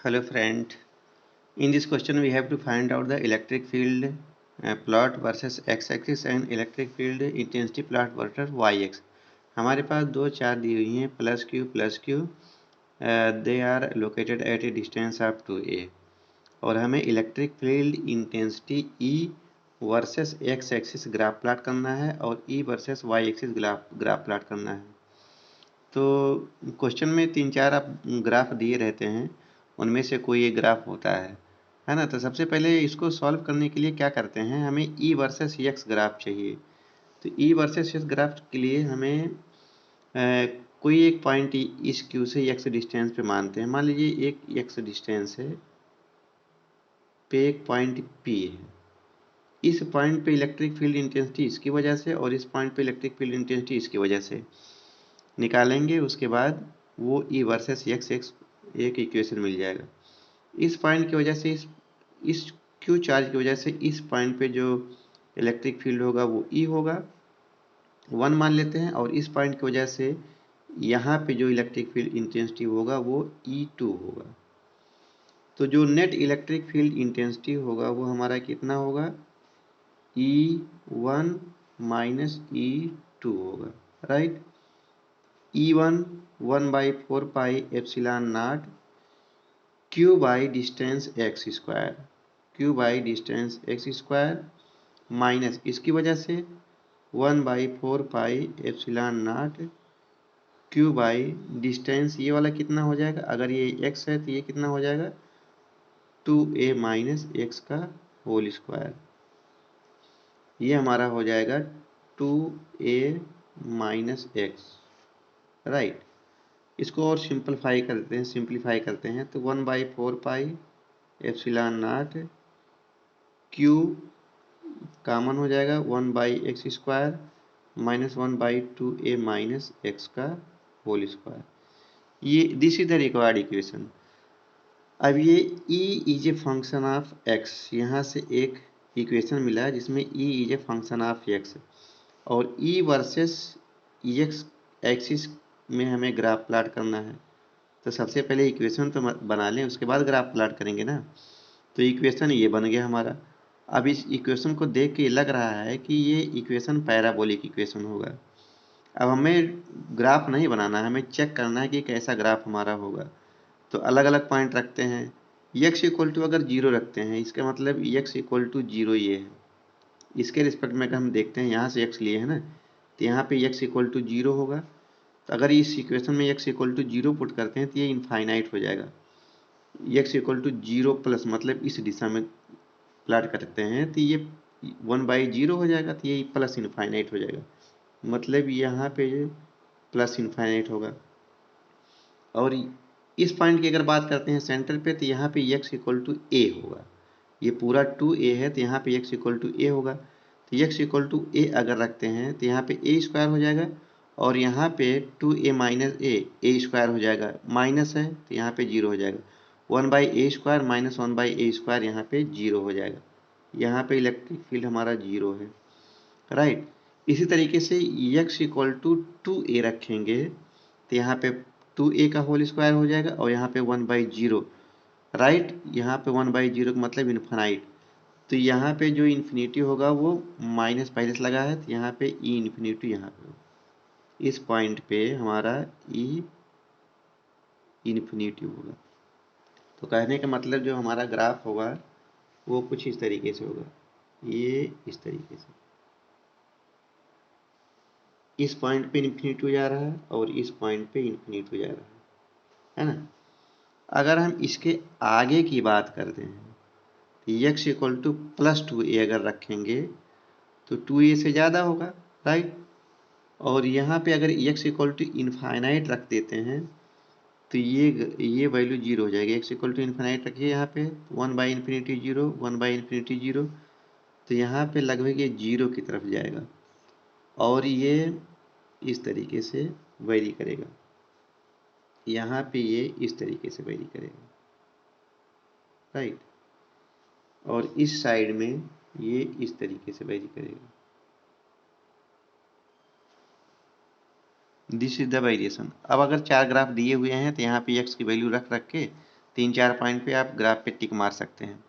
Hello friend. In this question we have to find out the electric field plot versus x-axis and electric field intensity plot versus y-axis. हमारे पास दो charge दी हुई हैं plus Q they are located at a distance of 2a और हमें electric field intensity E versus X axis graph plot करना है और E versus Y axis graph plot करना है। तो क्वेश्चन में 3-4 आप ग्राफ दिए रहते हैं, उनमें से कोई एक ग्राफ होता है ना। तो सबसे पहले इसको सॉल्व करने के लिए क्या करते हैं, हमें E वर्सेस एक्स ग्राफ चाहिए। तो E वर्सेस एक्स ग्राफ के लिए हमें कोई एक पॉइंट इस Q से एक्स डिस्टेंस पे मानते हैं। मान लीजिए एक एक्स डिस्टेंस है पे एक पॉइंट P है। इस पॉइंट पे इलेक्ट्रिक फील्ड इंटेंसिटी इसकी वजह से और इस पॉइंट पे इलेक्ट्रिक फील्ड इंटेंसिटी इसकी वजह से निकालेंगे। उसके बाद वो E वर्सेस एक्स एक इक्वेशन मिल जाएगा। इस पॉइंट की वजह से इस Q चार्ज की वजह से इस पॉइंट पे जो इलेक्ट्रिक फील्ड होगा वो E होगा, 1 मान लेते हैं। और इस पॉइंट की वजह से यहाँ पे जो इलेक्ट्रिक फील्ड इंटेंसिटी होगा वो E2 होगा। तो जो नेट इलेक्ट्रिक फील्ड इंटेंसिटी होगा वो हमारा कितना होगा, E1 माइनस E2 होगा, right. E1 1/4 pi epsilon not Q by distance x square, Q by distance x square minus इसकी वजह से 1/4 pi epsilon not Q by distance, ये वाला कितना हो जाएगा, अगर ये x है तो ये कितना हो जाएगा 2a माइनस एक्स का होल स्क्वायर। ये हमारा हो जाएगा 2a माइनस एक्स, राइट। इसको और सिंप्लीफाई करते हैं तो 1/4 pi epsilon not Q common हो जाएगा 1/x square minus 1/2a minus x का होल स्क्वायर। ये this is the required equation. अब ये E is a function of x, यहाँ से एक इक्वेशन मिला है जिसमें E is a function of x और E वर्सेस x एक्सिस में हमें ग्राफ प्लाट करना है। तो सबसे पहले इक्वेशन तो बना लें, उसके बाद ग्राफ प्लाट करेंगे ना। तो इक्वेशन ये बन गया हमारा। अब इस इक्वेशन को देख के लग रहा है कि ये इक्वेशन पैराबोलिक इक्वेशन होगा। अब हमें ग्राफ नहीं बनाना है, हमें चेक करना है कि कैसा ग्राफ हमारा होगा। तो अलग अलग पॉइंट रखते हैं। x इक्वल टू अगर 0 रखते हैं, इसका मतलब x इक्वल टू 0 ये है। इसके रिस्पेक्ट में हम देखते हैं, यहाँ से x लिए है ना, तो यहाँ पे x इक्वल टू 0 होगा। तो अगर इस इक्वेशन में x इक्वल टू 0 पुट करते हैं तो ये इनफाइनाइट हो जाएगा। x इक्वल टू 0 प्लस मतलब इस दिशा में प्लाट करते हैं तो ये 1/0 हो जाएगा, तो ये प्लस इनफाइनाइट हो जाएगा, मतलब यहाँ पे ये प्लस इनफाइनाइट होगा। और इस पॉइंट की अगर बात करते हैं सेंटर पे, तो यहाँ पे x इक्वल टू a होगा। ये पूरा 2a है तो यहाँ पे x इक्वल टू a होगा। तो x इक्वल टू a अगर रखते हैं तो यहाँ पे a स्क्वायर हो जाएगा और यहाँ पे 2a माइनस a स्क्वायर हो जाएगा, माइनस है तो यहाँ पे 0 हो जाएगा। 1/a square minus 1/a square यहाँ पे 0 हो जाएगा। यहाँ पे इलेक्ट्रिक फील्ड हमारा 0 है, राइट। इसी तरीके से x इक्वल टू 2a रखेंगे तो यहाँ पे 2a का होल स्क्वायर हो जाएगा और यहाँ पे 1/0, राइट। यहाँ पे 1/0 का मतलब इन्फिनाइट। तो यहाँ पे जो इन्फिनिटी होगा वो माइनस पहले से लगा है, तो यहाँ पे ई इन्फिनिटी यहाँ पे इस पॉइंट पे हमारा ई इन्फिनिटी होगा। तो कहने का मतलब जो हमारा ग्राफ होगा वो कुछ इस तरीके से होगा, ये इस तरीके से इस पॉइंट पे इन्फिनिटी हो जा रहा है और इस पॉइंट पे इन्फिनिटी हो जा रहा है ना। अगर हम इसके आगे की बात करते हैं तो x equal two plus 2a अगर रखेंगे तो 2a से ज़्यादा होगा, राइट। और यहाँ पे अगर x इक्वल टू इनफाइनाइट रख देते हैं तो ये वैल्यू 0 हो जाएगी। x इक्वल टू इनफाइनाइट रखिए यहाँ पे 1/इन्फिनिटी 0 1/इन्फिनिटी 0, तो यहाँ पे लगभग ये 0 की तरफ जाएगा और ये इस तरीके से वेरी करेगा। यहाँ पे ये इस तरीके से वेरी करेगा, राइट। और इस साइड में ये इस तरीके से वेरी करेगा। This is the variation. अब अगर 4 ग्राफ दिए हुए हैं तो यहाँ पे x की वैल्यू रख के 3-4 पॉइंट पे आप ग्राफ पे टिक मार सकते हैं।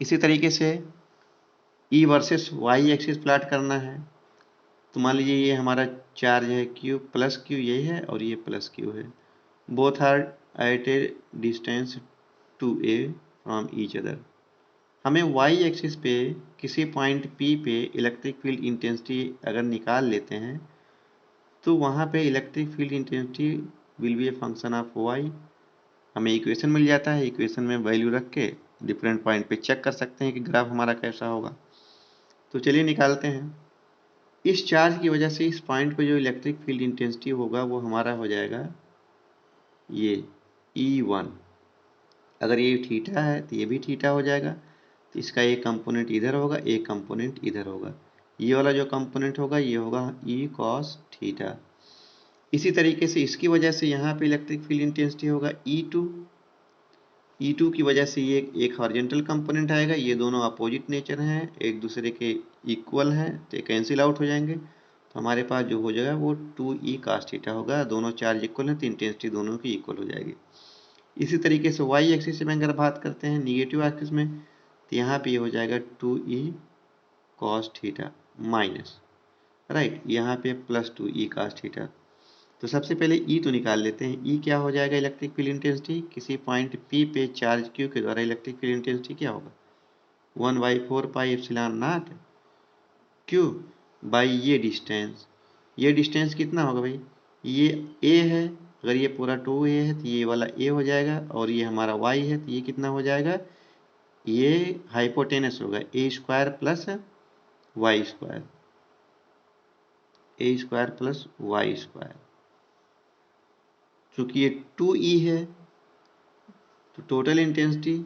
इसी तरीके से ई वर्सेस वाई एक्सिस प्लाट करना है। तो मान लीजिए ये हमारा चार्ज है क्यू, प्लस क्यू ये है और ये प्लस क्यू है। Both are at a distance 2a from each other. हमें वाई एक्सिस पे किसी पॉइंट P पे इलेक्ट्रिक फील्ड इंटेंसिटी अगर निकाल लेते हैं तो वहाँ पे electric field intensity will be a function of Y. हमें इक्वेशन मिल जाता है, इक्वेशन में वैल्यू रख के डिफरेंट पॉइंट पे चेक कर सकते हैं कि ग्राफ हमारा कैसा होगा। तो चलिए निकालते हैं। इस चार्ज की वजह से इस पॉइंट पे जो इलेक्ट्रिक फील्ड इंटेंसिटी होगा वो हमारा हो जाएगा ये E1। अगर ये थीटा है तो ये भी थीटा हो जाएगा, तो इसका एक कंपोनेंट इधर होगा, एक कंपोनेंट इधर होगा। ये वाला जो कंपोनेंट होगा ये होगा E cos थीटा। इसी तरीके से इसकी वजह से यहाँ पे इलेक्ट्रिक फील्ड इंटेंसिटी होगा E2। E2 की वजह से ये एक हॉरिजॉन्टल कंपोनेंट आएगा, ये दोनों अपोजिट नेचर हैं, एक दूसरे के इक्वल हैं, तो कैंसिल आउट हो जाएंगे। तो हमारे पास जो हो जाएगा वो 2E cos थीटा होगा। दोनों चार्ज इक्वल हैं तो इंटेंसिटी दोनों की इक्वल हो जाएगी। इसी तरीके से वाई एक्सिस में अगर बात करते हैं निगेटिव एक्सिस में, तो यहाँ पे ये हो जाएगा 2E cos theta minus, right, यहाँ पे प्लस 2E cos थीटा। तो सबसे पहले E तो निकाल लेते हैं। E क्या हो जाएगा इलेक्ट्रिक फील्ड इंटेंसिटी, किसी पॉइंट P पे चार्ज Q के द्वारा इलेक्ट्रिक फील्ड इंटेंसिटी क्या होगा 1/4 pi epsilon not Q by ये डिस्टेंस कितना होगा भाई, ये A है, अगर ये पूरा 2A है तो ये वाला A हो जाएगा, और ये हमारा Y है तो ये कितना हो जाएगा, ये हाइपोटेनस होगा A² plus Y square, A² plus Y²। चूंकि ये 2E है तो total intensity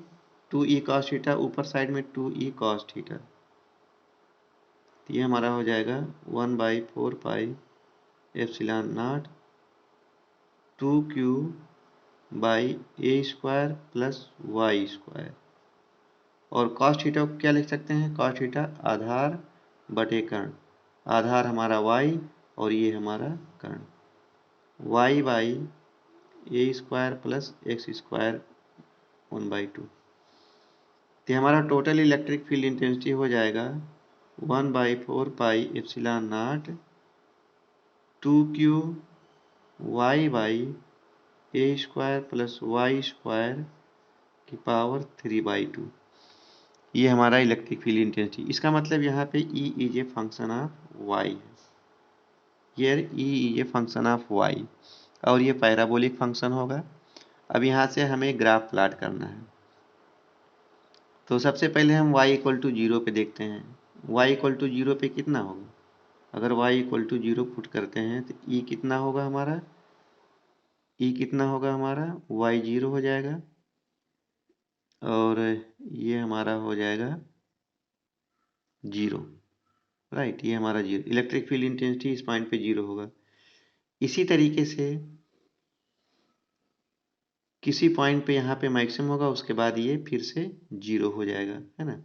2E cos theta, ऊपर साइड में 2E cos थीटा, तो ये हमारा हो जाएगा 1/4 pi epsilon not 2Q by A² plus Y²। और cos थीटा को क्या लिख सकते हैं, cos थीटा आधार बटे कर्ण, आधार हमारा Y और ये हमारा कर्ण, Y by A² plus X² 1/2। तो हमारा टोटल इलेक्ट्रिक फील्ड इंटेंसिटी हो जाएगा 1/4 pi epsilon not 2Q Y by A² plus Y² की पावर 3/2। ये हमारा इलेक्ट्रिक फील्ड इंटेंसिटी। इसका मतलब यहाँ पे E is a function of Y है, here E is a function of Y, और ये पैराबोलिक फंक्शन होगा। अब यहाँ से हमें ग्राफ प्लाट करना है। तो सबसे पहले हम y इक्वल टू 0 पे देखते हैं। y इक्वल टू 0 पे कितना होगा, अगर y इक्वल टू 0 पुट करते हैं तो e कितना होगा हमारा, y 0 हो जाएगा, और ये हमारा हो जाएगा 0, राइट, ये हमारा 0। इलेक्ट्रिक फील्ड इंटेंसिटी इस पॉइंट पे 0 होगा। इसी तरीके से किसी पॉइंट पे यहाँ पे मैक्सिमम होगा, उसके बाद ये फिर से 0 हो जाएगा, है ना।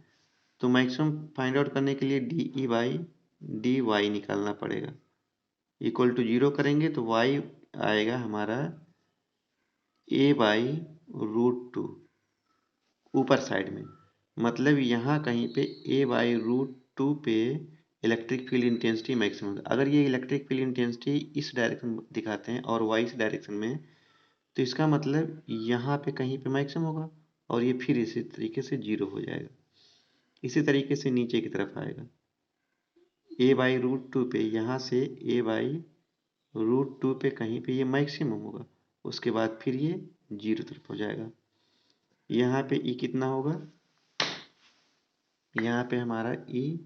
तो मैक्सिमम फाइंड आउट करने के लिए डी बाई डी वाई निकालना पड़ेगा। इक्वल टू 0 करेंगे तो y आएगा हमारा a/√2 ऊपर साइड में, मतलब यहाँ कहीं पे a/√2 पे इलेक्ट्रिक फील्ड इंटेंसिटी मैक्सिमम। अगर ये इलेक्ट्रिक फील्ड इंटेंसिटी इस डायरेक्शन दिखाते हैं और y इस डायरेक्शन में, तो इसका मतलब यहाँ पे कहीं पे मैक्सिमम होगा, और ये फिर इसी तरीके से 0 हो जाएगा। इसी तरीके से नीचे की तरफ आएगा a/√2 पे, यहाँ से a/√2 पे कहीं पे ये मैक्सिमम होगा, उसके बाद फिर ये 0 तरफ हो जाएगा। यहाँ पे e कितना होगा, यहाँ पे हमारा e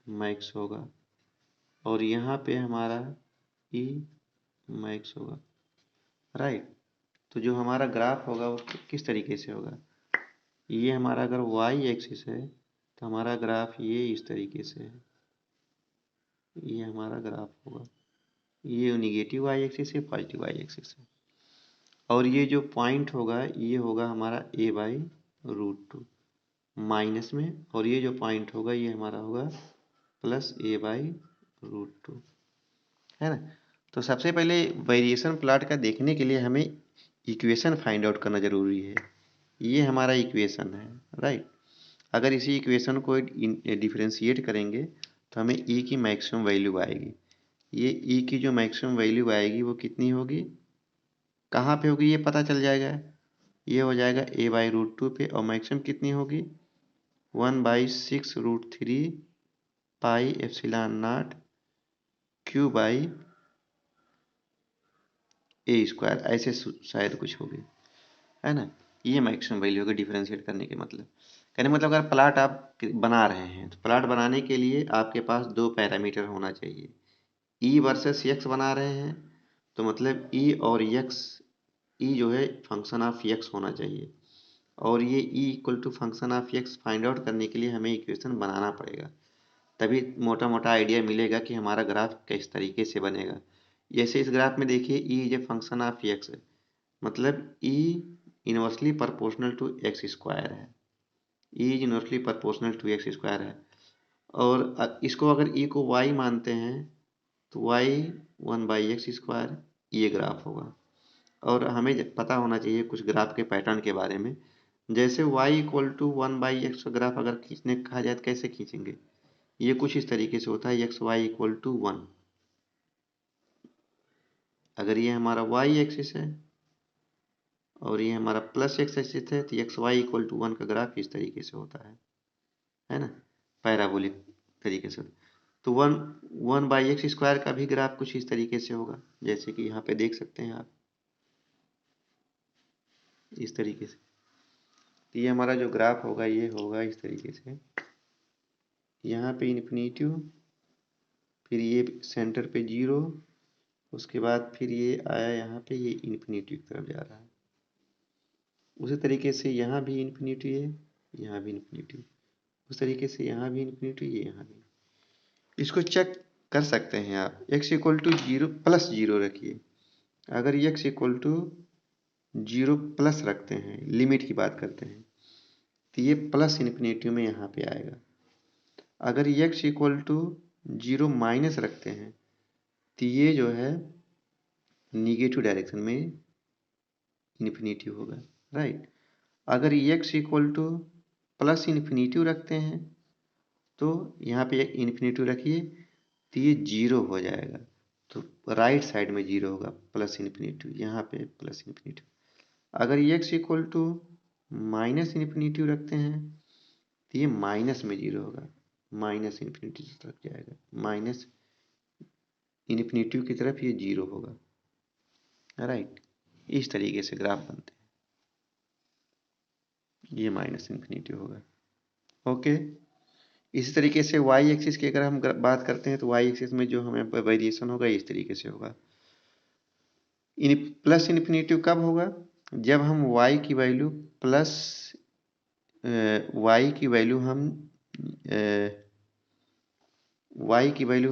मैक्स होगा, और यहाँ पे हमारा e मैक्स होगा, राइट। तो जो हमारा ग्राफ होगा वो किस तरीके से होगा, ये हमारा अगर y एक्सिस है तो हमारा ग्राफ ये इस तरीके से है, ये हमारा ग्राफ होगा, ये निगेटिव y एक्सिस है, पॉजिटिव y एक्सिस है, और ये जो पॉइंट होगा ये होगा हमारा a/√2 माइनस में, और ये जो पॉइंट होगा ये हमारा होगा प्लस a/√2, है ना। तो सबसे पहले वेरिएशन प्लॉट का देखने के लिए हमें इक्वेशन फाइंड आउट करना जरूरी है। ये हमारा इक्वेशन है, राइट। अगर इसी इक्वेशन को डिफरेंशिएट करेंगे तो हमें ई की मैक्सिमम वैल्यू आएगी। ये ई की जो मैक्सिमम वैल्यू आएगी वो कितनी होगी, कहाँ पे होगी, ये पता चल जाएगा। ये हो जाएगा a/√2 पे, और मैक्सिमम कितनी होगी 1/6√3 पाई एप्सिलॉन नॉट Q/a², ऐसे शायद कुछ होगी, है ना। ये मैक्सिमम वैल्यू होगी डिफरेंशिएट करने के मतलब। कहने मतलब अगर प्लाट आप बना रहे हैं तो प्लाट बनाने के लिए आपके पास दो पैरामीटर होना चाहिए। ई वर्सेस यक्स बना रहे हैं तो मतलब ई और यक्स, ई जो है फंक्शन ऑफ यक्स होना चाहिए, और ये E equal to function of X find out करने के लिए हमें इक्वेशन बनाना पड़ेगा। तभी मोटा मोटा आइडिया मिलेगा कि हमारा ग्राफ किस तरीके से बनेगा। जैसे इस ग्राफ में देखिए E is a function of x, मतलब E inversely proportional to x square है, E is inversely proportional to x square है। और इसको अगर ई को वाई मानते हैं तो वाई 1/x², ये ग्राफ होगा। और हमें पता होना चाहिए कुछ ग्राफ के पैटर्न के बारे में। जैसे y इक्वल टू 1/x का ग्राफ अगर खींचने कहा जाए तो कैसे खींचेंगे, ये कुछ इस तरीके से होता है, एक्स वाई इक्वल टू 1। अगर ये हमारा y एक्सिस है और ये हमारा प्लस एक्स एक्सिस है तो एक्स वाई इक्वल टू 1 का ग्राफ इस तरीके से होता है ना, पैराबोलिक तरीके से। तो 1/x² का भी ग्राफ कुछ इस तरीके से होगा, जैसे कि यहाँ पे देख सकते हैं आप, इस तरीके से। तो ये हमारा जो ग्राफ होगा ये होगा इस तरीके से, यहाँ पे इन्फिनिटी, फिर ये सेंटर पे 0, उसके बाद फिर ये आया यहाँ पे, ये इन्फिनिटी की तरफ जा रहा है। उसी तरीके से यहाँ भी इन्फिनिटी है, यहाँ भी इन्फिनिटी, उस तरीके से यहाँ भी इन्फिनिटी, ये यहाँ भी। इसको चेक कर सकते हैं आप, x इक्वल टू 0 प्लस 0 रखिए। अगर x इक्वल टू 0 प्लस रखते हैं, लिमिट की बात करते हैं, तो ये प्लस इन्फिनिटी में यहाँ पे आएगा। अगर x इक्वल टू 0 माइनस रखते हैं तो ये जो है निगेटिव डायरेक्शन में इन्फिनिटी होगा, राइट। अगर x equal two plus infinity रखते हैं तो यहाँ पे एक इन्फिनिटी रखिए तो ये 0 हो जाएगा, तो राइट साइड में 0 होगा, प्लस इन्फिनिटी, यहाँ पे प्लस इन्फिनिटी। अगर x equal to minus infinity रखते हैं तो ये माइनस में 0 होगा, माइनस इन्फिनिटी की तरफ जाएगा, माइनस इन्फिनिटी की तरफ ये 0 होगा, राइट। इस तरीके से ग्राफ बनते हैं, ये माइनस इन्फिनिटी होगा, ओके। इसी तरीके से y एक्सिस की अगर हम बात करते हैं तो y एक्सिस में जो हमें वेरिएशन होगा इस तरीके से होगा। प्लस इन्फिनिटी कब होगा, जब हम y की वैल्यू प्लस y की वैल्यू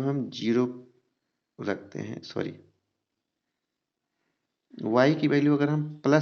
हम 0 रखते हैं, सॉरी, y की वैल्यू अगर हम प्लस